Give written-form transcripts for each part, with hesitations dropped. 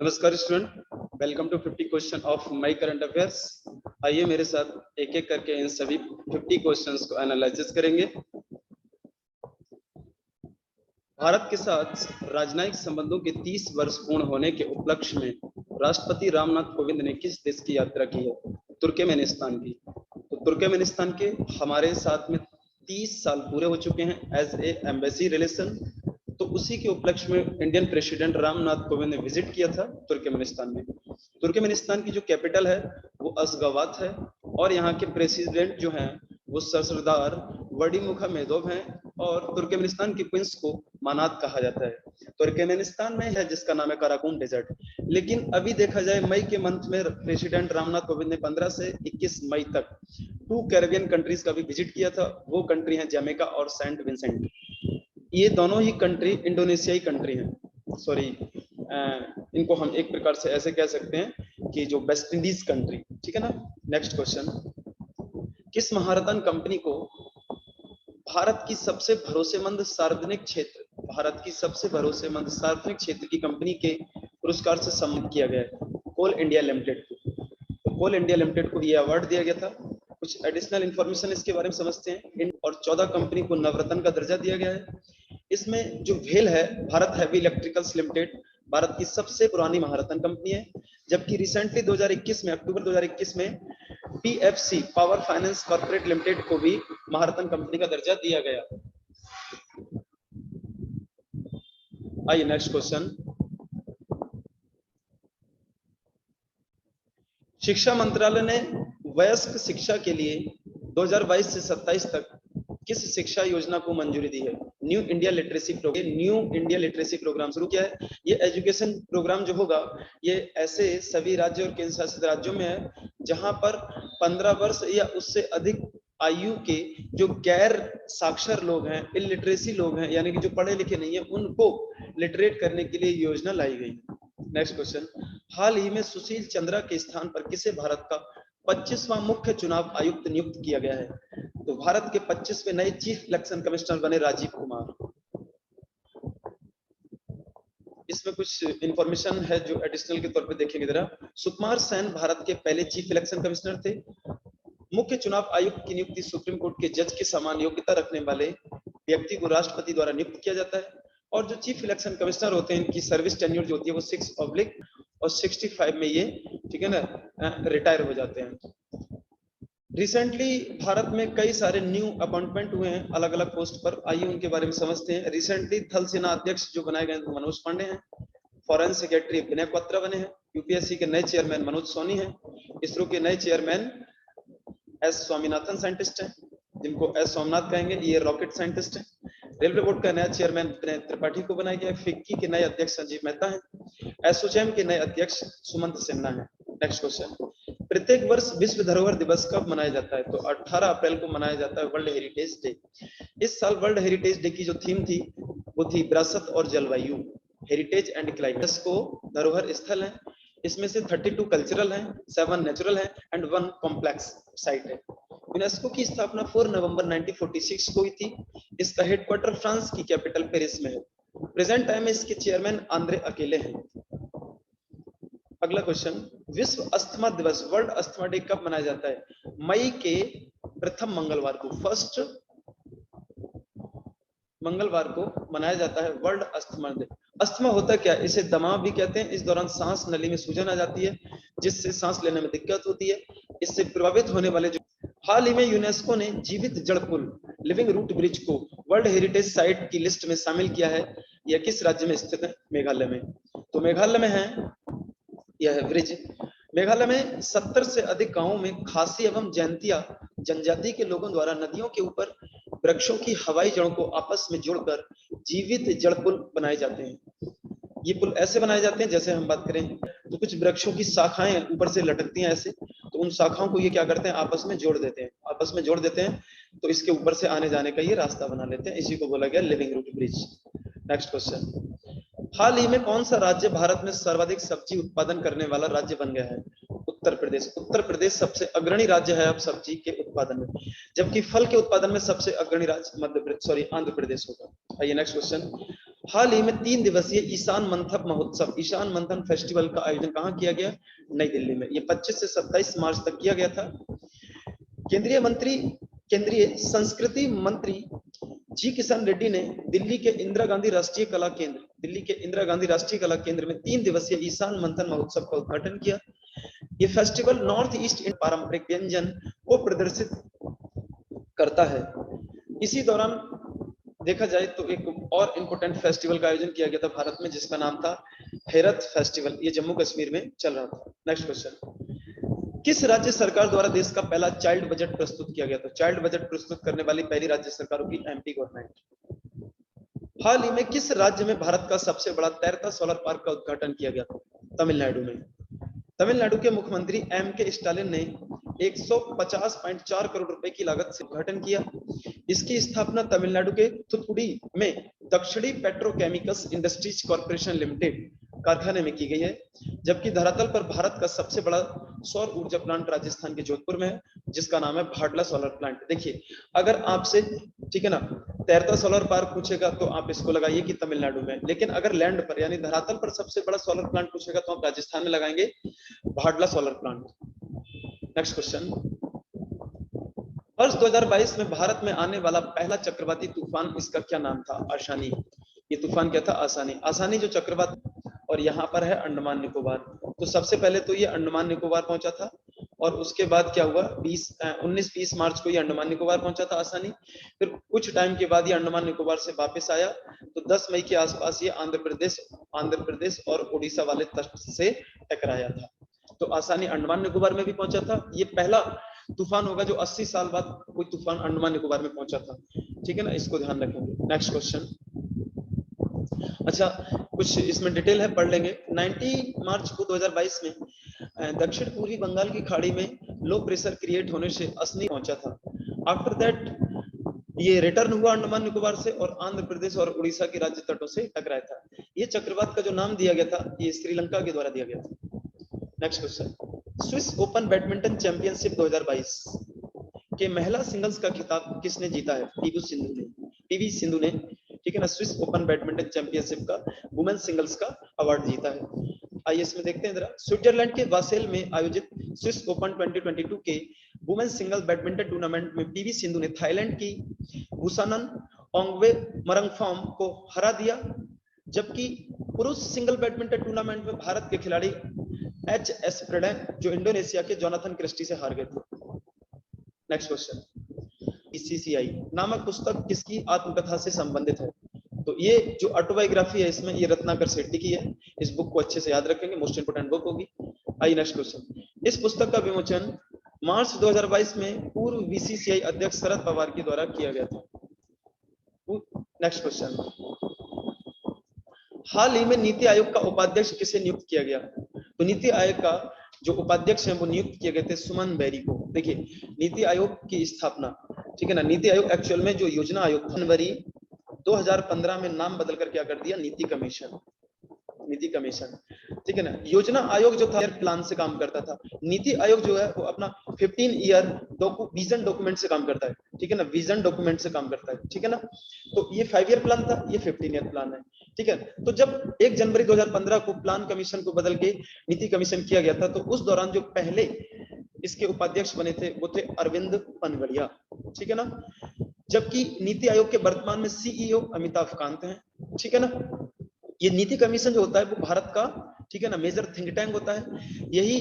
नमस्कार student, welcome to 50 question of my current affairs. आइए मेरे साथ एक एक करके इन सभी 50 क्वेश्चंस को एनालाइसिस करेंगे। भारत के साथ राजनयिक संबंधों के 30 वर्ष पूर्ण होने के उपलक्ष्य में राष्ट्रपति रामनाथ कोविंद ने किस देश की यात्रा की है? तुर्कमेनिस्तान की। तो तुर्कमेनिस्तान के हमारे साथ में 30 साल पूरे हो चुके हैं एज ए एम्बेसी रिलेशन। तो उसी के उपलक्ष्य में इंडियन प्रेसिडेंट रामनाथ कोविंद ने विजिट किया था तुर्कमेनिस्तान में। तुर्कमेनिस्तान की जो कैपिटल है वो अशगाबाद है और यहाँ के प्रेसिडेंट जो हैं वो सरदार वडीमुखामेदोव हैं और तुर्कमेनिस्तान की क्वींस को मानात कहा जाता है। तुर्कमेनिस्तान में है जिसका नाम है काराकुम डेजर्ट। लेकिन अभी देखा जाए मई के मंथ में प्रेसिडेंट रामनाथ कोविंद ने 15 से 21 मई तक 2 कैरेबियन कंट्रीज का भी विजिट किया था। वो कंट्री है जमैका और सेंट विंसेंट। ये दोनों ही कंट्री इंडोनेशियाई कंट्री हैं। सॉरी, इनको हम एक प्रकार से ऐसे कह सकते हैं कि जो वेस्ट इंडीज कंट्री, ठीक है ना। नेक्स्ट क्वेश्चन, किस महारत्न कंपनी को भारत की सबसे भरोसेमंद सार्वजनिक क्षेत्र की कंपनी के पुरस्कार से सम्मानित किया गया है? कोल इंडिया लिमिटेड को। तो कोल इंडिया लिमिटेड को ये अवार्ड दिया गया था। कुछ एडिशनल इंफॉर्मेशन इसके बारे में समझते हैं। और 14 कंपनी को नवरत्न का दर्जा दिया गया है। इसमें जो भेल है, Bharat heavy electricals limited, Bharat की सबसे पुरानी महारत्न कंपनी है। जबकि रिसेंटली 2021 में, अक्टूबर 2021 में PFC power finance corporate limited को भी महारत्न कंपनी का दर्जा दिया गया। आइए नेक्स्ट क्वेश्चन, शिक्षा मंत्रालय ने वयस्क शिक्षा के लिए 2022 से 27 तक किस शिक्षा योजना को मंजूरी दी है? न्यू इंडिया लिटरेसी प्रोग्राम शुरू किया है। ये एजुकेशन प्रोग्राम जो होगा ये ऐसे सभी राज्य और केंद्र शासित राज्यों में है जहां पर 15 वर्ष या उससे अधिक आयु के जो गैर साक्षर लोग हैं, इलिटरेसी लोग हैं, यानी कि जो पढ़े लिखे नहीं है, उनको लिटरेट करने के लिए योजना लाई गई। नेक्स्ट क्वेश्चन, हाल ही में सुशील चंद्रा के स्थान पर किसे भारत का 25वां मुख्य चुनाव आयुक्त नियुक्त किया गया है? तो भारत के 25वें नए चीफ इलेक्शन कमिश्नर बने राजीव कुमार। इसमें कुछ इंफॉर्मेशन है जो एडिशनल के तौर पे देखेंगे जरा। सुकुमार सेन भारत के पहले चीफ इलेक्शन कमिश्नर थे। मुख्य चुनाव आयुक्त की नियुक्ति सुप्रीम कोर्ट के जज के समान योग्यता रखने वाले व्यक्ति को राष्ट्रपति द्वारा नियुक्त किया जाता है। और जो चीफ इलेक्शन कमिश्नर होते हैं, इनकी सर्विस टेन्योर जो होती है वो 6/65 में ये, ठीक है ना, रिटायर हो जाते हैं। रिसेंटली भारत में कई सारे न्यू अपॉइंटमेंट हुए हैं अलग अलग पोस्ट पर। आइए उनके बारे में समझते हैं। रिसेंटली थल सेना अध्यक्ष जो बनाए गए तो मनोज पांडे हैं। फॉरेन सेक्रेटरी विनय क्वात्रा बने हैं। यूपीएससी के नए चेयरमैन मनोज सोनी हैं। इसरो के नए चेयरमैन एस स्वामीनाथन साइंटिस्ट हैं, जिनको एस सोमनाथ कहेंगे, ये रॉकेट साइंटिस्ट हैं। रेलवे बोर्ड का नया चेयरमैन विनय त्रिपाठी को बनाया गया। फिक्की के नए अध्यक्ष संजीव मेहता हैं। एसोचैम के नए अध्यक्ष सुमंत सिन्हा हैं। नेक्स्ट क्वेश्चन, प्रत्येक वर्ष विश्व धरोहर दिवस कब मनाया जाता है? तो 18 अप्रैल को मनाया जाता है वर्ल्ड हेरिटेज डे। इस साल वर्ल्ड हेरिटेज डे की जो थीम थी वो थी विरासत और जलवायु, हेरिटेज एंड क्लाइमेट। को धरोहर स्थल है, इसमें से 32 कल्चरल हैं, 7 नेचुरल हैं एंड 1 कॉम्प्लेक्स साइट है। यूनेस्को की स्थापना 4 नवंबर 1946 को हुई थी। इसका हेडक्वार्टर फ्रांस की कैपिटल पेरिस में है। प्रेजेंट टाइम में इसके चेयरमैन आंद्रे अकेले हैं। अगला क्वेश्चन, विश्व अस्थमा दिवस, वर्ल्ड अस्थमा डे कब मनाया जाता है? मई के प्रथम मंगलवार को, फर्स्ट मंगलवार को मनाया जाता है वर्ल्ड अस्थमा डे। अस्थमा होता क्या है? इसे दमा भी कहते हैं। इस दौरान सांस नली में सूजन आ जाती है जिससे सांस लेने में दिक्कत होती है। इससे प्रभावित होने वाले जो, हाल ही में यूनेस्को ने जीवित जड़ पुल लिविंग रूट ब्रिज को वर्ल्ड हेरिटेज साइट की लिस्ट में शामिल किया है। यह किस राज्य में स्थित है? मेघालय में। तो मेघालय में है यह ब्रिज। मेघालय में 70 से अधिक गांवों में खासी एवं जैंतिया जनजाति के लोगों द्वारा नदियों के ऊपर वृक्षों की हवाई जड़ों को आपस में जोड़कर जीवित जड़ पुल बनाए जाते हैं। ये पुल ऐसे बनाए जाते हैं, जैसे हम बात करें तो कुछ वृक्षों की शाखाएं ऊपर से लटकती हैं ऐसे, तो उन शाखाओं को ये क्या करते हैं, आपस में जोड़ देते हैं, तो इसके ऊपर से आने जाने का ये रास्ता बना लेते हैं। इसी को बोला गया living root bridge. Next question, हाल ही में कौन सा राज्य भारत में सर्वाधिक सब्जी उत्पादन करने वाला राज्य बन गया है? उत्तर प्रदेश। उत्तर प्रदेश सबसे अग्रणी राज्य है अब सब्जी के उत्पादन में, जबकि फल के उत्पादन में सबसे अग्रणी राज्य आंध्र प्रदेश होगा। आइए नेक्स्ट क्वेश्चन, हाल ही में 3 दिवसीय ईशान मंथन महोत्सव, ईशान मंथन फेस्टिवल का आयोजन कहाँ किया गया? नई दिल्ली में। ये 25 से 27 मार्च तक किया गया था। केंद्रीय संस्कृति मंत्री जी किशन रेड्डी ने दिल्ली के इंदिरा गांधी राष्ट्रीय कला केंद्र में 3 दिवसीय ईशान मंथन महोत्सव का उद्घाटन किया। ये फेस्टिवल नॉर्थ ईस्ट इंडियन पारंपरिक व्यंजन को प्रदर्शित करता है। इसी दौरान देखा जाए तो एक और इम्पोर्टेंट फेस्टिवल का आयोजन किया गया था भारत में, जिसका नाम था हेरत फेस्टिवल। ये जम्मू कश्मीर में चल रहा था। नेक्स्ट क्वेश्चन, किस राज्य सरकार द्वारा देश का पहला चाइल्ड बजट प्रस्तुत किया गया? तो चाइल्ड बजट प्रस्तुत करने वाली पहली राज्य सरकार होगी एमपी गवर्नमेंट। हाल ही में किस राज्य में भारत का सबसे बड़ा तैरता सोलर पार्क का उद्घाटन किया गया था? तमिलनाडु में। तमिलनाडु के मुख्यमंत्री एम के स्टालिन ने 150.4 करोड़ रुपए की लागत से उद्घाटन किया। इसकी स्थापना तमिलनाडु के थुथुकुडी में दक्षिणी पेट्रोकेमिकल्स इंडस्ट्रीज कॉर्पोरेशन लिमिटेड कारखाने में की गई है। जबकि धरातल पर भारत का सबसे बड़ा सौर ऊर्जा प्लांट राजस्थान के जोधपुर में है, जिसका नाम है भाडला सोलर प्लांट। देखिए, अगर आपसे ठीक है ना तैरता सोलर पार्क पूछेगा तो आप इसको लगाइए कि तमिलनाडु में, लेकिन अगर लैंड पर यानी धरातल पर सबसे बड़ा सोलर प्लांट पूछेगा तो आप राजस्थान में लगाएंगे भाडला सोलर प्लांट। नेक्स्ट क्वेश्चन, वर्ष 2022 में भारत में आने वाला पहला चक्रवाती तूफान, इसका क्या नाम था? आसानी। ये तूफान क्या था? आसानी। आसानी जो चक्रवात, और यहाँ पर है अंडमान निकोबार। तो सबसे पहले तो ये अंडमान निकोबार पहुंचा था, और उसके बाद क्या हुआ 19-20 मार्च को ये अंडमान निकोबार पहुंचा था आसानी। फिर कुछ टाइम के बाद ये अंडमान निकोबार से वापस आया, तो 10 मई के आसपास ये आंध्र प्रदेश और उड़ीसा वाले तट से टकराया था। तो आसानी अंडमान निकोबार में भी पहुंचा था। ये पहला तूफान होगा जो 80 साल बाद कोई तूफान अंडमान निकोबार में पहुंचा था। ठीक है ना, इसको ध्यान रखेंगे। नेक्स्ट क्वेश्चन, अच्छा कुछ इसमें डिटेल है, पढ़ लेंगे। 19 मार्च को 2022 में दक्षिण पूर्वी बंगाल की खाड़ी में लो प्रेशर क्रिएट होने से असनी पहुंचा था। आफ्टर दैट ये रिटर्न हुआ अंडमान निकोबार से और आंध्र प्रदेश और उड़ीसा के राज्य तटों से टकराया था। ये चक्रवात का जो नाम दिया गया था ये श्रीलंका के द्वारा दिया गया था। Next question, Swiss open badminton championship 2022 के महिला सिंगल्स का खिताब किसने जीता है? पीवी सिंधु ने ठीक है ना स्विस ओपन बैडमिंटन चैंपियनशिप का वुमेन सिंगल्स का अवार्ड जीता है। आइए इसमें देखते हैं जरा। स्विट्जरलैंड के बासेल में आयोजित स्विस ओपन 2022 के वुमेन सिंगल बैडमिंटन टूर्नामेंट में पीवी सिंधु ने थाईलैंड की बुसानन ओंगवे मरंगफॉर्म को हरा दिया। जबकि पुरुष सिंगल बैडमिंटन टूर्नामेंट में भारत के खिलाड़ी एच.एस. प्रणय जो इंडोनेशिया के जोनाथन क्रिस्टी से हार गए थे। नेक्स्ट क्वेश्चन, बीसीसीआई नामक पुस्तक किसकी आत्मकथा से संबंधित है? तो ये जो ऑटोबायोग्राफी है इसमें ये रत्नाकर शेट्टी की है। इस बुक को अच्छे से याद रखेंगे, मोस्ट इंपोर्टेंट बुक होगी। आइए नेक्स्ट क्वेश्चन, इस पुस्तक का विमोचन मार्च 2022 में पूर्व बीसीसीआई अध्यक्ष शरद पवार के द्वारा किया गया था। नेक्स्ट क्वेश्चन, हाल ही में नीति आयोग का उपाध्यक्ष किसे नियुक्त किया गया? तो नीति आयोग का जो उपाध्यक्ष हैं वो नियुक्त किए गए थे सुमन बेरी को। देखिए नीति आयोग की स्थापना ठीक है ना, नीति आयोग एक्चुअल में जो योजना आयोग था जनवरी 2015 में नाम बदल कर क्या कर दिया? नीति कमीशन ठीक है ना। योजना आयोग जो था प्लान से काम करता था। नीति आयोग जो है वो अपना 15 ईयर विजन डॉक्यूमेंट से काम करता है। ठीक है ना, विजन डॉक्यूमेंट से काम करता है। ठीक है ना, तो ये 5 ईयर प्लान था, ये 15 ईयर प्लान है। ठीक है, तो जब 1 जनवरी 2015 को प्लान कमीशन को बदल के नीति कमीशन किया गया था, तो उस दौरान जो पहले इसके उपाध्यक्ष बने थे वो थे अरविंद पनगड़िया। ठीक है ना, जबकि नीति आयोग के वर्तमान में सीईओ अमिताभ कांत हैं। ठीक है ना, ये नीति कमीशन जो होता है वो भारत का ठीक है ना मेजर थिंक टैंक होता है। यही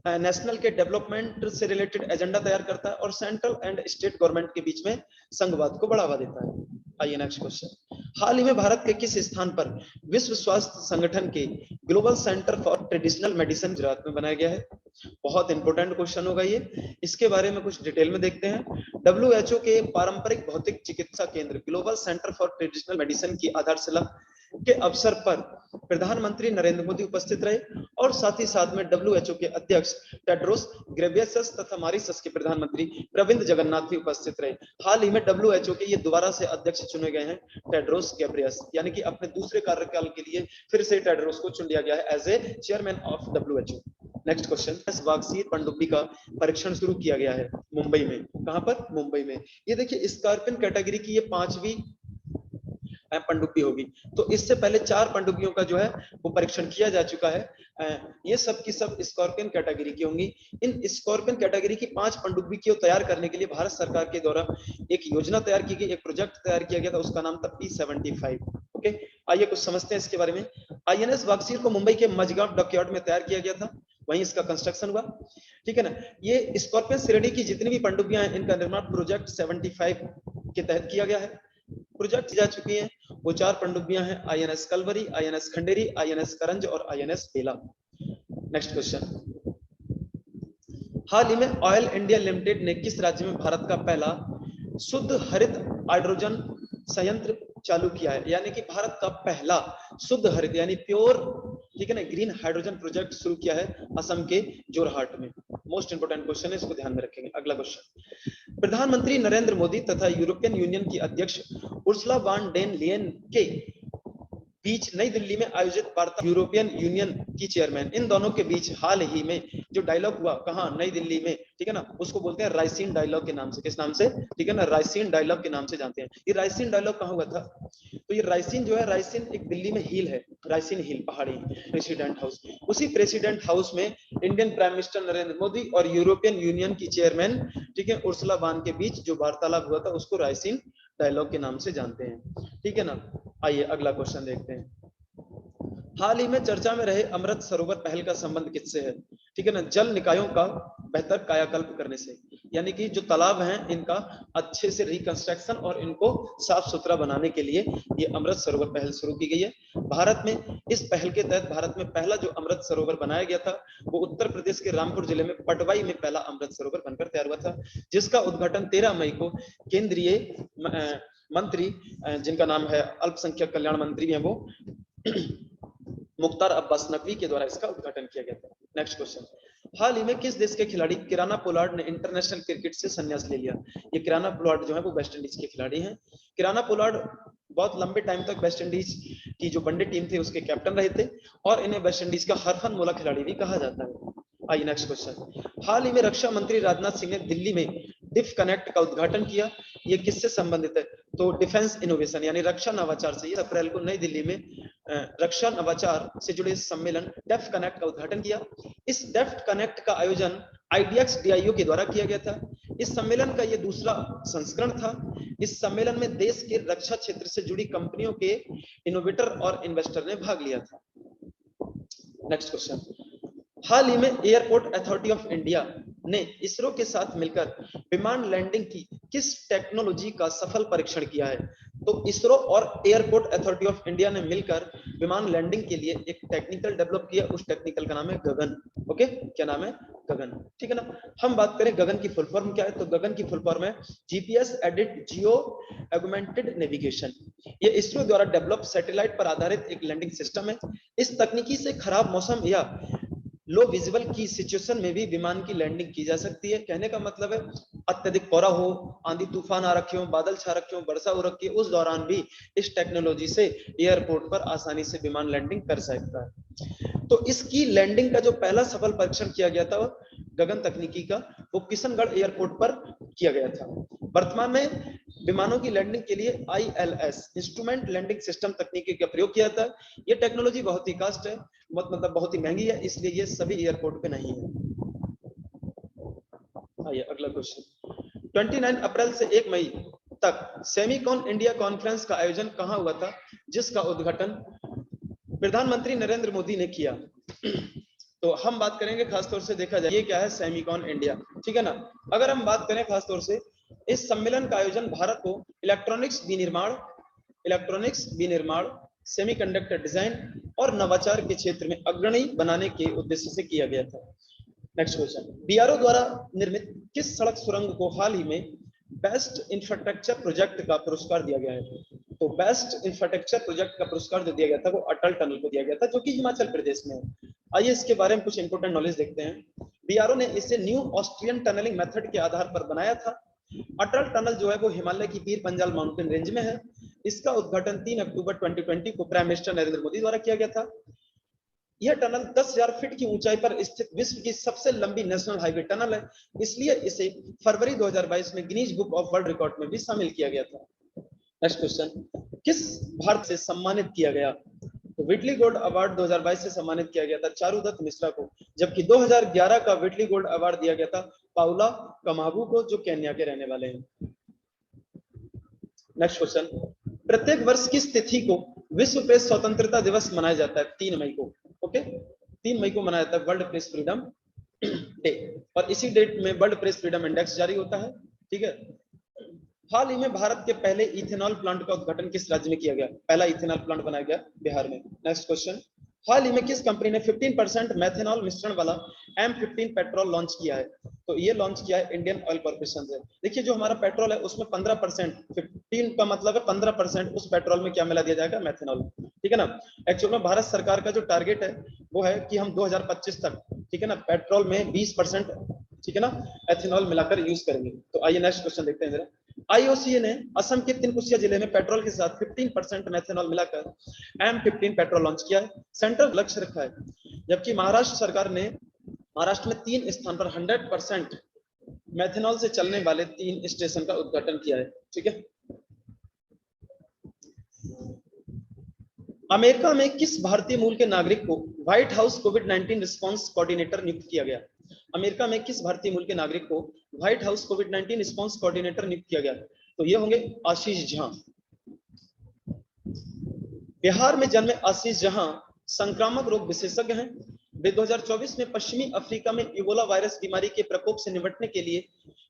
नेशनल के डेवलपमेंट से रिलेटेड एजेंडा तैयार करता है और सेंट्रल एंड स्टेट गवर्नमेंट के बीच में संघवाद को बढ़ावा देता है। आइए नेक्स्ट क्वेश्चन, हाल ही में भारत के किस स्थान पर विश्व स्वास्थ्य संगठन के global centre for traditional medicine Gujarat में बनाया गया है? बहुत इंपॉर्टेंट क्वेश्चन होगा ये, इसके बारे में कुछ डिटेल में देखते हैं। WHO के पारंपरिक भौतिक चिकित्सा केंद्र global centre for traditional medicine की आधारशिला के अवसर पर प्रधानमंत्री नरेंद्र मोदी उपस्थित रहे और साथ ही साथ में WHO के अध्यक्ष टेड्रोस घेब्रेयेसस तथा मॉरिशस के प्रधानमंत्री प्रविंद जगन्नाथ भी उपस्थित रहे। हाल ही में WHO के ये दोबारा से अध्यक्ष चुने गए हैं टेड्रोस घेब्रेयेसस, यानी कि अपने दूसरे कार्यकाल के लिए फिर से टेड्रोस को चुन लिया गया है as a chairman of WHO। Next question, Vagsheer पनडुब्बी का परीक्षण शुरू किया गया है मुंबई में। कहां पर? मुंबई में। ये देखिए स्कॉर्पियन कैटेगरी की ये 5वीं पनडुब्बी होगी। तो इससे पहले 4 पनडुब्बियों का जो है वो परीक्षण किया जा चुका है। ये सब की सब स्कॉर्पियन कैटेगरी की होंगी। इन स्कॉर्पियन कैटेगरी की 5 पनडुब्बी को तैयार करने के लिए भारत सरकार के द्वारा एक योजना तैयार की गई, एक प्रोजेक्ट तैयार किया गया था, उसका नाम था P-75। ओके, आइए कुछ समझते हैं इसके बारे में। आईएनएस वागसीर को मुंबई के मजगांव डॉकयार्ड में तैयार किया गया था, वहीं इसका कंस्ट्रक्शन हुआ। ठीक है ना। ये स्कॉर्पियन श्रेणी की जितनी भी पनडुब्बियां हैं, इनका निर्माण प्रोजेक्ट 75 के तहत किया गया है। प्रोजेक्ट जा चुकी हैं वो 4 पनडुब्बियां हैं, INS Kalvari, INS Khanderi, INS Karanj और आईएनएस बेला। Next question. हाल ही में ऑयल इंडिया लिमिटेड ने किस राज्य में भारत का पहला शुद्ध हरित हाइड्रोजन संयंत्र चालू किया है? यानी कि भारत का पहला शुद्ध हरित यानी प्योर, ठीक है ना, ग्रीन हाइड्रोजन प्रोजेक्ट शुरू किया है असम के जोरहाट में। मोस्ट इंपोर्टेंट क्वेश्चन है, इसको ध्यान में रखेंगे। अगला क्वेश्चन। प्रधानमंत्री नरेंद्र मोदी तथा यूरोपियन यूनियन की अध्यक्ष उर्सुला वान डेर लेयन के बीच नई दिल्ली में आयोजित वार्ता, यूरोपियन यूनियन की चेयरमैन, इन दोनों के बीच हाल ही में जो डायलॉग हुआ, कहां? नई दिल्ली में, ठीक है ना, उसको बोलते हैं राइसीन डायलॉग के नाम से। किस नाम से? ठीक है ना, राइसीन डायलॉग के नाम से जानते हैं। ये राइसीन डायलॉग कहां हुआ था? तो ये राइसीन जो है, राइसीन एक दिल्ली में हिल है, राइसीन हिल पहाड़ी, प्रेसिडेंट हाउस। उसी प्रेसिडेंट हाउस में Indian prime minister Narendra Modi और यूरोपियन यूनियन की चेयरमैन, ठीक है, उर्सुला वान के बीच जो वार्तालाप हुआ था, उसको राइसीन डायलॉग के नाम से जानते हैं। ठीक है ना। आइए अगला क्वेश्चन देखते हैं। हाल ही में चर्चा में रहे अमृत सरोवर पहल का संबंध किससे है? ठीक है ना, जल निकायों का बेहतर कायाकल्प करने से। यानी कि जो तालाब हैं, इनका अच्छे से रिकंस्ट्रक्शन और इनको साफ सुथरा बनाने के लिए ये अमृत सरोवर पहल शुरू की गई है भारत में। इस पहल के तहत भारत में पहला जो अमृत सरोवर बनाया गया था, वो उत्तर प्रदेश के रामपुर जिले में पटवाई में पहला अमृत सरोवर बनकर तैयार हुआ था, जिसका उद्घाटन 13 मई को केंद्रीय मंत्री, जिनका नाम है अल्पसंख्यक कल्याण मंत्री हैं, वो मुख्तार अब्बास नकवी के द्वारा इसका उद्घाटन किया गया था। Next question. हाल ही में किस देश के खिलाड़ी किराना पोलार्ड ने इंटरनेशनल क्रिकेट से संन्यास ले लिया? ये किराना पोलार्ड जो है वो वेस्ट इंडीज के खिलाड़ी हैं। किराना पोलार्ड बहुत लंबे टाइम तक वेस्ट इंडीज की जो वनडे टीम थी उसके कैप्टन रहे थे, और इन्हें वेस्ट इंडीज का हरफनमौला खिलाड़ी भी कहा जाता है। आइए नेक्स्ट क्वेश्चन। हाल ही में रक्षा मंत्री राजनाथ सिंह ने दिल्ली में डिफ कनेक्ट का उद्घाटन किया। ये किससे संबंधित है? तो डिफेंस इनोवेशन यानी रक्षा नवाचार से। 20 अप्रैल को नई दिल्ली में रक्षा नवाचार से जुड़े सम्मेलन डेफ कनेक्ट का उद्घाटन किया। इस डेफ कनेक्ट का आयोजन IDX DIO के द्वारा किया गया था। इस सम्मेलन का यह दूसरा संस्करण था। इस सम्मेलन में देश के रक्षा क्षेत्र से जुड़ी कंपनियों के इनोवेटर और इन्वेस्टर ने भाग लिया था। Next question. हाल ही में एयरपोर्ट अथॉरिटी ऑफ इंडिया ने इसरो के साथ मिलकर विमान लैंडिंग की किस टेक्नोलॉजी का सफल परीक्षण किया है? तो इसरो और एयरपोर्ट अथॉरिटी ऑफ इंडिया ने मिलकर विमान लैंडिंग के लिए एक टेक्निकल डेवलप किया। उस टेक्निकल का नाम है गगन। ओके, क्या नाम है? गगन। ठीक है ना। हम बात करें गगन की फुल फॉर्म क्या है, तो गगन की फुल फॉर्म है GPS added geo augmented navigation. ये इसरो द्वारा डेवलप सैटेलाइट पर आधारित एक लैंडिंग सिस्टम है। इस तकनीकी से खराब मौसम या लो विजिबल की सिचुएशन में भी विमान की लैंडिंग की जा सकती है। कहने का मतलब है अत्यधिक कोहरा हो, आंधी तूफान आ रखे हो, बादल छा रखे हो, वर्षा हो रखी है, उस दौरान भी इस टेक्नोलॉजी से एयरपोर्ट पर आसानी से विमान लैंडिंग कर सकता है। तो इसकी लैंडिंग का जो पहला सफल परीक्षण किया गया था गगन तकनीकी का, वो किशनगढ़ एयरपोर्ट पर किया गया था। वर्तमान में विमानों की लैंडिंग के लिए ILS इंस्ट्रूमेंट लैंडिंग सिस्टम तकनीकी का प्रयोग किया था। ये टेक्नोलॉजी बहुत ही कास्ट है, मतलब बहुत ही महंगी है, इसलिए ये सभी एयरपोर्ट पे नहीं है। आइए अगला क्वेश्चन। 29 अप्रैल से 1 मई तक सेमीकॉन इंडिया कॉन्फ्रेंस का आयोजन कहां हुआ था, जिसका उद्घाटन प्रधानमंत्री नरेंद्र मोदी ने किया? तो हम बात करेंगे खासतौर से, देखा जाए ये क्या है सेमीकॉन इंडिया, ठीक है ना। अगर हम बात करें खासतौर से, इस सम्मेलन का आयोजन भारत को इलेक्ट्रॉनिक्स विनिर्माण, सेमीकंडक्टर डिजाइन और नवाचार के क्षेत्र में अग्रणी बनाने के उद्देश्य से किया गया था। Next question. BRO द्वारा निर्मित किस सड़क सुरंग को हाल ही में बेस्ट इंफ्रास्ट्रक्चर प्रोजेक्ट का पुरस्कार दिया गया है? तो बेस्ट इंफ्रास्ट्रक्चर प्रोजेक्ट का पुरस्कार जो दिया गया था वो अटल टनल को दिया गया था, जो कि हिमाचल प्रदेश में है। आइए इसके बारे में कुछ इंपोर्टेंट नॉलेज देखते हैं। BRO ने इसे न्यू ऑस्ट्रियन टनलिंग मेथड के आधार पर बनाया था। अटल टनल जो है वो हिमालय की पीर पंजाल माउंटेन रेंज में है। इसका उद्घाटन 3 अक्टूबर 2020 को प्राइम मिनिस्टर नरेंद्र मोदी द्वारा किया गया था। यह टनल 10,000 फीट की ऊंचाई पर स्थित विश्व की सबसे लंबी नेशनल हाईवे टनल है, इसलिए इसे फरवरी 2022 में Guinness book of world record में भी शामिल किया गया था। Next question. किस भारत से सम्मानित किया गया? तो व्हिटली गोल्ड अवार्ड 2022 से सम्मानित किया गया था चारुदत्त मिश्रा को, जबकि 2011 का व्हिटली गोल्ड अवार्ड दिया गया था पाउला कमाबू को, जो केन्या के रहने वाले हैं। नेक्स्ट क्वेश्चन, प्रत्येक वर्ष किस तिथि को विश्व प्रेस स्वतंत्रता दिवस मनाया जाता है? 3 मई को। ओके, 3 मई को मनाया जाता है वर्ल्ड प्रेस फ्रीडम डे, और इसी डेट में वर्ल्ड प्रेस फ्रीडम इंडेक्स जारी होता है। ठीक है। हाल ही में भारत के पहले इथेनॉल प्लांट का उद्घाटन किस राज्य में किया गया? पहला इथेनॉल प्लांट बनाया गया बिहार में। नेक्स्ट क्वेश्चन, हाल ही में किस कंपनी ने 15% मेथनॉल मिश्रण वाला M15 पेट्रोल लॉन्च किया है? तो ये लॉन्च किया है इंडियन ऑयल कॉर्पोरेशन से। देखिए, जो हमारा पेट्रोल है उसमें 15%, 15 का मतलब है 15% उस पेट्रोल में क्या मिला दिया जाएगा? मेथनॉल। ठीक है ना। एक्चुअल में भारत सरकार का जो टारगेट है वो है कि हम 2025 तक, ठीक है ना, पेट्रोल में 20%, ठीक है ना, एथेनॉल मिलाकर यूज करेंगे। तो आइए नेक्स्ट क्वेश्चन देखते हैं जरा। आईओसीए ने असम के तिनकुसिया जिले में पेट्रोल के साथ 15% मेथनॉल मिलाकर M15 पेट्रोल लॉन्च किया है। सेंट्रल लक्ष्य रखा है, जबकि महाराष्ट्र सरकार ने महाराष्ट्र में 3 स्थान पर 100% मेथनॉल से चलने वाले 3 स्टेशन का उद्घाटन किया है। ठीक है। अमेरिका में किस भारतीय मूल के नागरिक को व्हाइट हाउस कोविड-19 रिस्पांस कोऑर्डिनेटर नियुक्त किया गया? अमेरिका में किस भारतीय मूल के नागरिक को व्हाइट हाउस कोविड-19 रिस्पांस कोऑर्डिनेटर नियुक्त किया गया? तो ये होंगे आशीष झा। बिहार में जन्मे आशीष झा संक्रामक रोग विशेषज्ञ हैं। वे 2024 में पश्चिमी अफ्रीका में इबोला वायरस बीमारी के प्रकोप से निपटने के लिए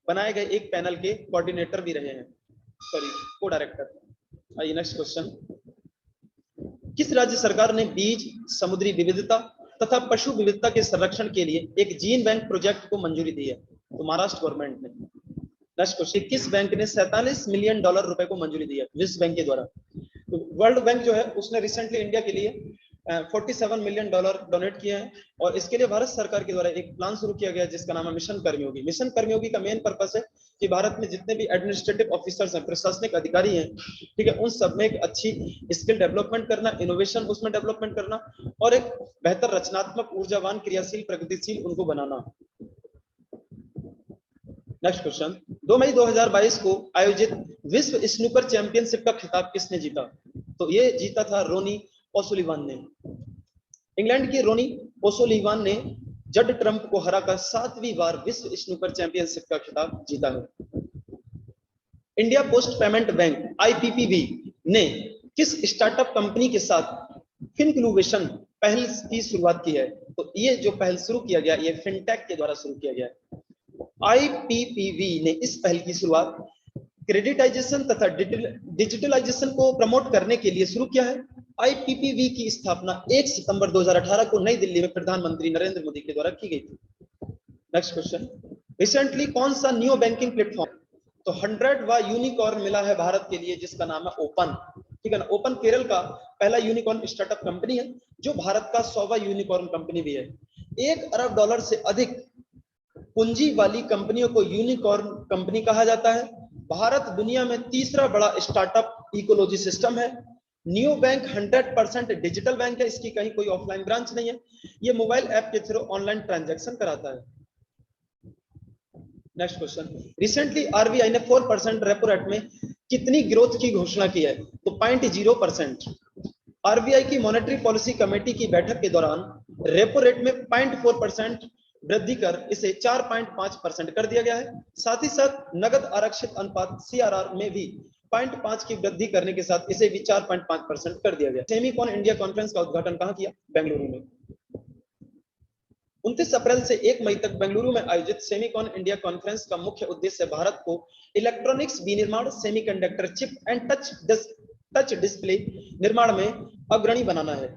बनाए गए एक पैनल के कोऑर्डिनेटर भी रहे हैं, सॉरी, को डायरेक्टर। आइए नेक्स्ट क्वेश्चन, किस राज्य सरकार ने बीज, समुद्री विविधता तथा पशु विविधता के संरक्षण के लिए एक जीन बैंक प्रोजेक्ट को मंजूरी दी है? तो महाराष्ट्र गवर्नमेंट ने। नेक्स्ट क्वेश्चन, किस बैंक ने $47 मिलियन रुपए को मंजूरी दी है विश्व बैंक के द्वारा? तो वर्ल्ड बैंक जो है उसने रिसेंटली इंडिया के लिए $47 मिलियन डोनेट किए हैं, और इसके लिए भारत सरकार के द्वारा एक प्लान शुरू किया गया है जिसका नाम है मिशन कर्मयोगी। मिशन कर्मयोगी का मेन पर्पस है कि भारत में जितने भी एडमिनिस्ट्रेटिव ऑफिसर्स हैं, प्रशासनिक अधिकारी हैं, ठीक है, उन सब में एक अच्छी स्किल डेवलपमेंट करना, इनोवेशन उसमें डेवलपमेंट करना, और एक बेहतर रचनात्मक, ऊर्जावान, क्रियाशील, प्रगतिशील उनको बनाना। नेक्स्ट क्वेश्चन, 2 मई 2022 को आयोजित विश्व स्नूकर चैंपियनशिप का खिताब किसने जीता? तो ये जीता था रोनी ओसुलिवान ने। इंग्लैंड की रोनी ओसुलिवान ने जड ट्रंप को हराकर 7वीं बार विश्व स्नूकर चैंपियनशिप का खिताब जीता है। India post payment bank IPPB ने किस स्टार्टअप कंपनी के साथ फिनक्लूवेशन पहल की शुरुआत की है? तो ये जो पहल शुरू किया गया, ये फिनटेक के द्वारा शुरू किया गया है। IPPB ने इस पहल की शुरुआत क्रेडिटाइजेशन तथा डिजिटलाइजेशन को प्रमोट करने के लिए शुरू किया है। IPPB की स्थापना 1 सितंबर 2018 को नई दिल्ली में प्रधानमंत्री नरेंद्र मोदी के द्वारा की गई थी। नेक्स्ट क्वेश्चन, रिसेंटली कौन सा न्यू बैंकिंग प्लेटफॉर्म, तो 100वां यूनिकॉर्न मिला है भारत के लिए जिसका नाम है ओपन। ठीक है ना। ओपन केरल का पहला यूनिकॉर्न स्टार्टअप कंपनी है, जो भारत का 100वां यूनिकॉर्न कंपनी भी है। $1 अरब से अधिक पूंजी वाली कंपनियों को यूनिकॉर्न कंपनी कहा जाता है। भारत दुनिया में तीसरा बड़ा स्टार्टअप इकोलॉजी सिस्टम है। न्यू बैंक 100% डिजिटल बैंक है, इसकी कहीं कोई ऑफलाइन ब्रांच नहीं है। ये मोबाइल ऐप के थ्रू ऑनलाइन ट्रांजैक्शन कराता है। नेक्स्ट क्वेश्चन, रिसेंटली RBI ने 4% रेपो रेट में कितनी ग्रोथ की घोषणा की है? तो 0.0%। RBI की मॉनेटरी पॉलिसी कमेटी की बैठक के दौरान रेपो रेट में 0.4% वृद्धि कर इसे 4.5% कर दिया गया है। साथ ही साथ नगद आरक्षित अनुपात CRR में भी 0.5 की वृद्धि करने के साथ इसे भी 4.5% कर दिया गया। सेमीकॉन इंडिया कॉन्फ्रेंस का उद्घाटन कहां किया? बेंगलुरु में। 29 अप्रैल से 1 मई तक बेंगलुरु में आयोजित सेमीकॉन इंडिया कॉन्फ्रेंस का मुख्य उद्देश्य भारत को इलेक्ट्रॉनिक्स विनिर्माण, semiconductor chip and touch display निर्माण में अग्रणी बनाना है।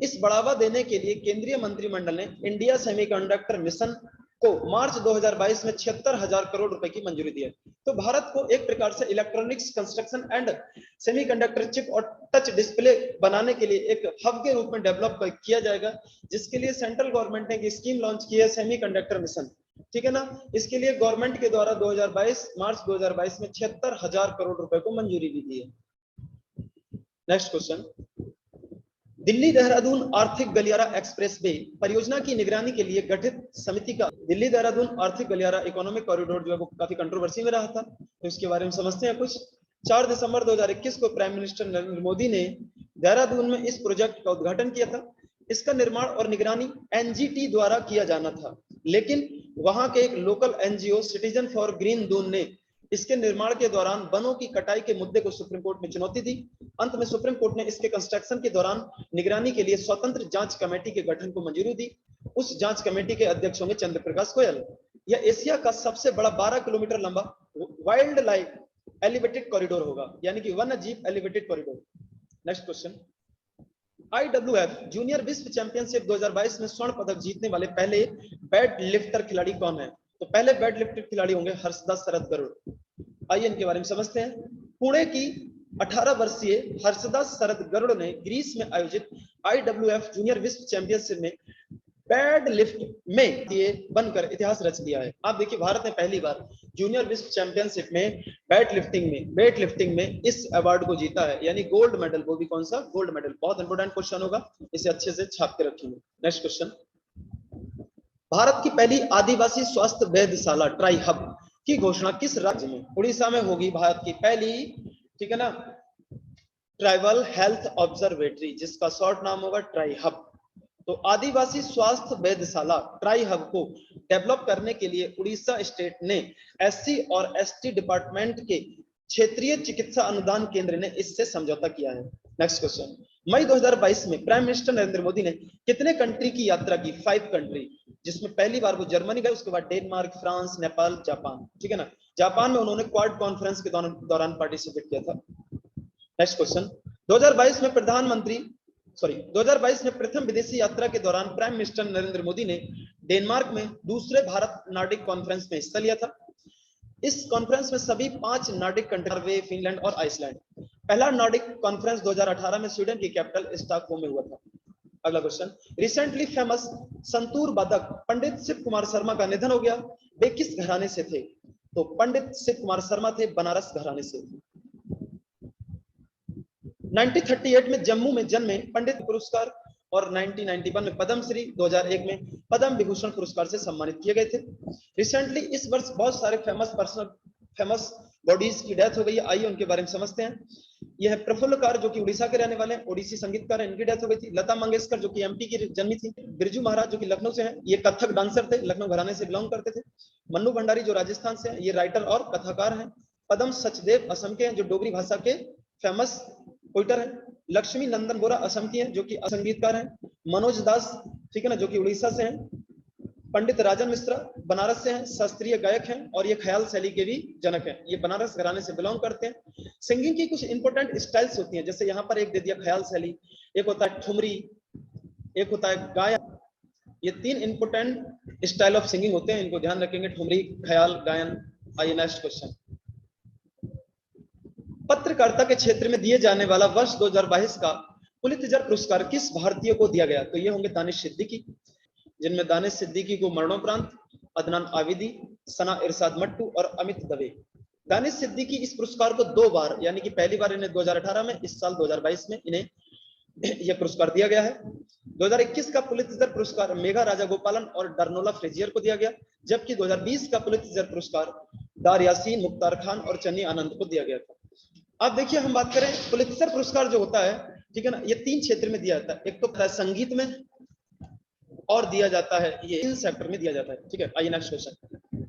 इस बढ़ावा देने के लिए केंद्रीय मंत्रिमंडल ने इंडिया सेमीकंडक्टर मिशन को मार्च 2022 में 76,000 करोड़ रुपए की मंजूरी दी है। तो भारत को एक प्रकार से electronics, construction and semiconductor chip और टच डिस्प्ले बनाने के लिए एक हब के रूप में डेवलप किया जाएगा, जिसके लिए सेंट्रल गवर्नमेंट ने एक स्कीम लॉन्च की है, सेमीकंडक्टर मिशन। ठीक है ना। इसके लिए गवर्नमेंट के द्वारा मार्च 2022 में 76,000 करोड़ रुपए को मंजूरी भी दी है। नेक्स्ट क्वेश्चन, दिल्ली देहरादून आर्थिक गलियारा एक्सप्रेस वे परियोजना की निगरानी के लिए गठित समिति का, दिल्ली देहरादून आर्थिक गलियारा इकोनॉमिक कॉरिडोर जो है वो काफी कंट्रोवर्सी में रहा था, तो इसके बारे में समझते हैं कुछ। 4 दिसंबर 2021 को प्राइम मिनिस्टर नरेंद्र मोदी ने देहरादून में इस प्रोजेक्ट का उद्घाटन किया था। इसका निर्माण और निगरानी एनजीटी द्वारा किया जाना था, लेकिन वहां के एक local NGO citizen for green Doon ने इसके निर्माण के दौरान वनों की कटाई के मुद्दे को सुप्रीम कोर्ट में चुनौती दी। अंत में सुप्रीम कोर्ट ने इसके कंस्ट्रक्शन के दौरान निगरानी के लिए स्वतंत्र जांच कमेटी के गठन को मंजूरी दी। उस जांच कमेटी के अध्यक्ष होंगे चंद्र प्रकाश गोयल। यह एशिया का सबसे बड़ा 12 किलोमीटर लंबा वाइल्ड लाइफ एलिवेटेड कॉरिडोर होगा, यानी कि वन्य जीव elevated corridor. Next question, IWF junior विश्व चैंपियनशिप 2022 में स्वर्ण पदक जीतने वाले पहले वेट लिफ्टर खिलाड़ी कौन है? तो पहले वेट लिफ्टर खिलाड़ी होंगे हर्षदास शरद गरुड़। आइए इनके बारे में समझते हैं। पुणे की 18 वर्षीय हर्षदास शरद गरुड़ ने ग्रीस में आयोजित IWF जूनियर विश्व चैंपियनशिप में वेट लिफ्ट में बनकर इतिहास रच दिया है। आप देखिए, भारत ने पहली बार जूनियर विश्व चैंपियनशिप में वेट लिफ्टिंग में इस अवार्ड को जीता है, यानी गोल्ड मेडल। वो भी कौन सा? Gold medal. बहुत इंपोर्टेंट क्वेश्चन होगा, इसे अच्छे से छाप के रखेंगे। नेक्स्ट क्वेश्चन, भारत की पहली आदिवासी स्वास्थ्य वैधशाला ट्राई हब की घोषणा किस राज्य में? उड़ीसा में होगी भारत की पहली, ठीक है ना, ट्राइबल हेल्थ ऑब्जर्वेटरी, जिसका शॉर्ट नाम होगा ट्राई हब। तो आदिवासी स्वास्थ्य वैधशाला ट्राई हब को डेवलप करने के लिए उड़ीसा स्टेट ने SC और ST डिपार्टमेंट के क्षेत्रीय चिकित्सा अनुदान केंद्र ने इससे समझौता किया है। नेक्स्ट क्वेश्चन, मई 2022 में प्राइम मिनिस्टर नरेंद्र मोदी ने कितने कंट्री की यात्रा की? 5 कंट्री, जिसमें पहली बार वो जर्मनी गए, उसके बाद डेनमार्क, फ्रांस, नेपाल, जापान। ठीक है ना, जापान में उन्होंने क्वाड कॉन्फ्रेंस के दौरान पार्टिसिपेट किया था। नेक्स्ट क्वेश्चन, 2022 में प्रथम विदेशी यात्रा के दौरान प्राइम मिनिस्टर नरेंद्र मोदी ने डेनमार्क में दूसरे भारत नार्डिक कॉन्फ्रेंस में हिस्सा लिया था। इस कॉन्फ्रेंस में सभी 5 नार्डिक कंट्री, नॉर्वे, फिनलैंड और आइसलैंड। पहला नार्डिक कॉन्फ्रेंस 2018 में स्वीडन की कैपिटल स्टॉकहोम में हुआ था। अगला क्वेश्चन, रिसेंटली फेमस संतूर वादक पंडित शिव कुमार शर्मा का निधन हो गया। वे किस घराने से थे? तो पंडित शिव कुमार शर्मा थे बनारस घराने से। 1938 में जम्मू में जन्मे पंडित पुरस्कार और 1991 में पद्मश्री, 2001 में पद्म विभूषण पुरस्कार से सम्मानित किए गए थे। रिसेंटली इस वर्ष बहुत सारे फेमस बॉडीज की डेथ हो गई है। आइए उनके बारे में समझते हैं। यह प्रफुल्लकार जो कि उड़ीसा के रहने वाले हैं, ओडिसी संगीतकार हैं, इनकी डेथ हो गई थी। लता मंगेशकर जो कि MP की जन्मी थी। बिरजू महाराज जो कि लखनऊ से हैं, ये कथक डांसर थे, लखनऊ घराने से बिलोंग करते थे। मन्नू भंडारी जो राजस्थान से हैं, ये राइटर और कथाकार हैं। पदम सचदेव असम के हैं, जो डोगरी भाषा के फेमस पोइटर है। लक्ष्मी नंदन बोरा असम की हैं, जो कि संगीतकार हैं। मनोज दास, ठीक है ना, जो कि उड़ीसा से हैं। पंडित राजन मिश्रा बनारस से हैं, शास्त्रीय गायक हैं और ये ख्याल शैली के भी जनक हैं। ये बनारस घराने से बिलोंग करते हैं। सिंगिंग की कुछ इंपॉर्टेंट स्टाइल्स होती हैं, जैसे यहाँ पर एक दे दिया ख्याल शैली, एक होता है ठुमरी, एक होता है गायन। ये 3 इंपॉर्टेंट स्टाइल ऑफ सिंगिंग होते हैं, इनको ध्यान रखेंगे, ठुमरी, ख्याल, गायन। आइए नेक्स्ट क्वेश्चन, पत्रकारिता के क्षेत्र में दिए जाने वाला वर्ष 2022 का पुलित्जर पुरस्कार किस भारतीय को दिया गया? तो ये होंगे दानिश सिद्दीकी, जिनमें दानिश सिद्दीकी को मरणोपरांत अदनान आबिदी, सना इरशाद मट्टू और अमित दवे। दानिश सिद्दीकी इस पुरस्कार को 2 बार, यानी कि पहली बार इन्हें 2018 में, इस साल 2022 में इन्हें यह पुरस्कार दिया गया है। 2021 का पुलित्जर पुरस्कार मेघा राजागोपालन और डरनोला फ्रेजियर को दिया गया, जबकि 2020 का पुलित्जर पुरस्कार दार यासीन, मुख्तार खान और चन्नी आनंद को दिया गया था। अब देखिए, हम बात करें पुलित्जर पुरस्कार जो होता है, ठीक है ना, ये 3 क्षेत्र में दिया जाता है। एक तो संगीत में, और दिया जाता है ये इन सेक्टर में दिया जाता है। ठीक है, आइए नेक्स्ट क्वेश्चन,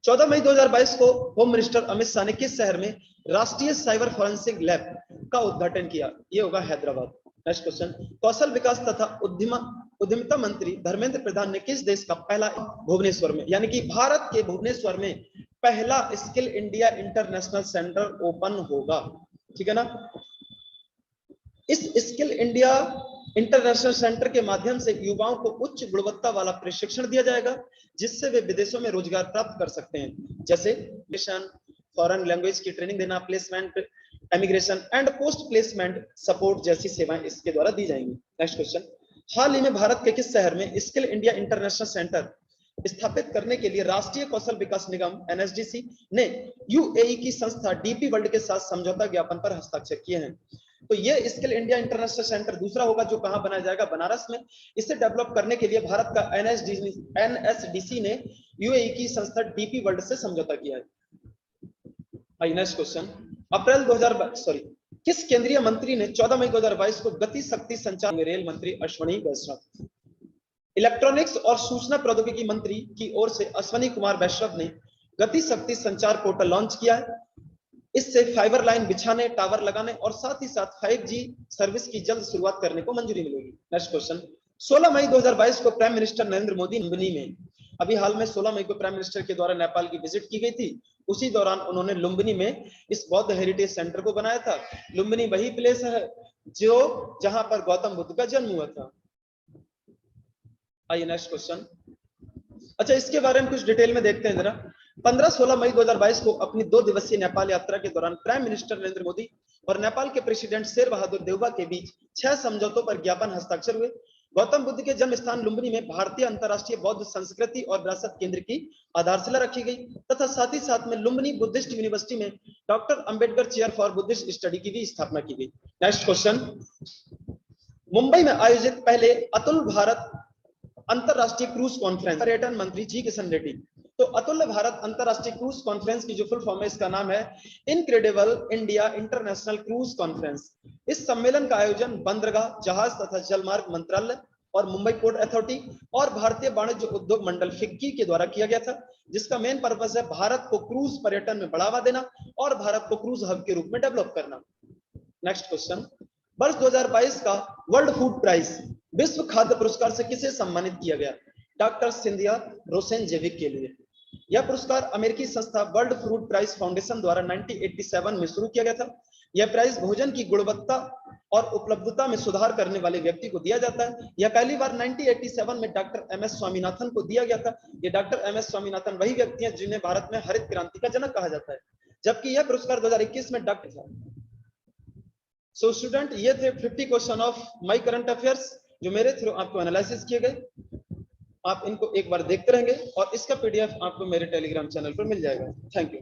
14 मई 2022 को होम मिनिस्टर अमित शाह ने किस शहर में राष्ट्रीय साइबर फॉरेंसिक लैब का उद्घाटन किया? ये होगा हैदराबाद। नेक्स्ट क्वेश्चन, कौशल विकास तथा उद्यमिता मंत्री धर्मेंद्र प्रधान ने किस देश का पहला, भुवनेश्वर में, यानी कि भारत के भुवनेश्वर में पहला skill India international centre open होगा। ठीक है ना, इस स्किल इंडिया इंटरनेशनल सेंटर के माध्यम से युवाओं को उच्च गुणवत्ता वाला प्रशिक्षण दिया जाएगा, जिससे वे विदेशों में रोजगार प्राप्त कर सकते हैं, जैसे फॉरेन लैंग्वेज की ट्रेनिंग देना, placement, immigration and post placement support जैसी सेवाएं इसके द्वारा दी जाएंगी। नेक्स्ट क्वेश्चन, हाल ही में भारत के किस शहर में स्किल इंडिया इंटरनेशनल सेंटर स्थापित करने के लिए राष्ट्रीय कौशल विकास निगम NSDC ने UAE की संस्था DP वर्ल्ड के साथ समझौता ज्ञापन पर हस्ताक्षर किए हैं? तो ये स्किल इंडिया इंटरनेशनल सेंटर दूसरा होगा, जो कहां बनाया जाएगा? बनारस में। इसे डेवलप करने के लिए भारत का NSDC ने UAE की संस्था DP वर्ल्ड से समझौता किया है। आइए नेक्स्ट क्वेश्चन। अप्रैल 2022 सॉरी, किस केंद्रीय मंत्री ने 14 मई 2022 को गति शक्ति संचार में रेल मंत्री अश्विनी वैष्णव, इलेक्ट्रॉनिक्स और सूचना प्रौद्योगिकी मंत्री की ओर से अश्विनी कुमार वैष्णव ने गति शक्ति संचार पोर्टल लॉन्च किया है। इससे फाइबर लाइन बिछाने, टावर लगाने और साथ ही साथ 5G सर्विस की जल्द शुरुआत करने को मंजूरी मिलेगी। Next question. 16 मई 2022 को प्राइम मिनिस्टर नरेंद्र मोदी लुम्बिनी में, अभी हाल में 16 मई को प्राइम मिनिस्टर के द्वारा नेपाल की विजिट की गई थी, उसी दौरान उन्होंने लुम्बिनी में इस बौद्ध हेरिटेज सेंटर को बनाया था। लुम्बिनी वही प्लेस है जो जहां पर गौतम बुद्ध का जन्म हुआ था। आइए नेक्स्ट क्वेश्चन। अच्छा, इसके बारे में कुछ डिटेल में देखते हैं जरा। 15-16 मई 2022 को अपनी 2 दिवसीय नेपाल यात्रा के दौरान प्राइम मिनिस्टर नरेंद्र मोदी और नेपाल के प्रेसिडेंट शेर बहादुर देउबा के बीच 6 समझौतों पर ज्ञापन हस्ताक्षर हुए। गौतम बुद्ध के जन्म स्थान लुम्बिनी में भारतीय अंतरराष्ट्रीय बौद्ध संस्कृति और विरासत केंद्र की आधारशिला रखी गई तथा साथ ही साथ में लुम्बिनी बुद्धिस्ट यूनिवर्सिटी में doctor Ambedkar chair for Buddhist study की भी स्थापना की गई। Next question. मुंबई में आयोजित पहले अतुल भारत अंतरराष्ट्रीय क्रूज कॉन्फ्रेंस, पर्यटन मंत्री जी किशन रेड्डी। तो अतुल्य भारत अंतरराष्ट्रीय क्रूज कॉन्फ्रेंस की जो फुल फॉर्म है, इसका नाम है incredible India international cruise conference. इस सम्मेलन का आयोजन बंदरगाह, जहाज तथा जलमार्ग मंत्रालय और मुंबई पोर्ट अथॉरिटी और भारतीय वाणिज्य उद्योग मंडल फिक्की के द्वारा किया गया था, जिसका मेन पर्पस है भारत को क्रूज पर्यटन में बढ़ावा देना और भारत को क्रूज हब के रूप में डेवलप करना। Next question. वर्ष 2022 का वर्ल्ड फूड प्राइज, विश्व खाद्य पुरस्कार से किसे सम्मानित किया गया? डॉक्टर सिंधिया रोसेनजेविक के लिए। यह पुरस्कार अमेरिकी संस्था वर्ल्ड फूड प्राइज फाउंडेशन द्वारा 1987 में शुरू किया गया था। यह प्राइज भोजन की गुणवत्ता और उपलब्धता में सुधार करने वाले व्यक्ति को दिया जाता है। यह पहली बार 1987 में डॉक्टर एमएस स्वामीनाथन को दिया गया था। ये डॉक्टर एमएस स्वामीनाथन वही व्यक्ति हैं जिन्हें भारत में हरित क्रांति का जनक कहा जाता है, जबकि यह पुरस्कार 2021 में डॉक्टर। सो स्टूडेंट, ये थे 50 question of my current affairs जो मेरे थ्रू आपको एनालिसिस किए गए। आप इनको एक बार देखते रहेंगे और इसका पीडीएफ आपको मेरे टेलीग्राम चैनल पर मिल जाएगा। Thank you.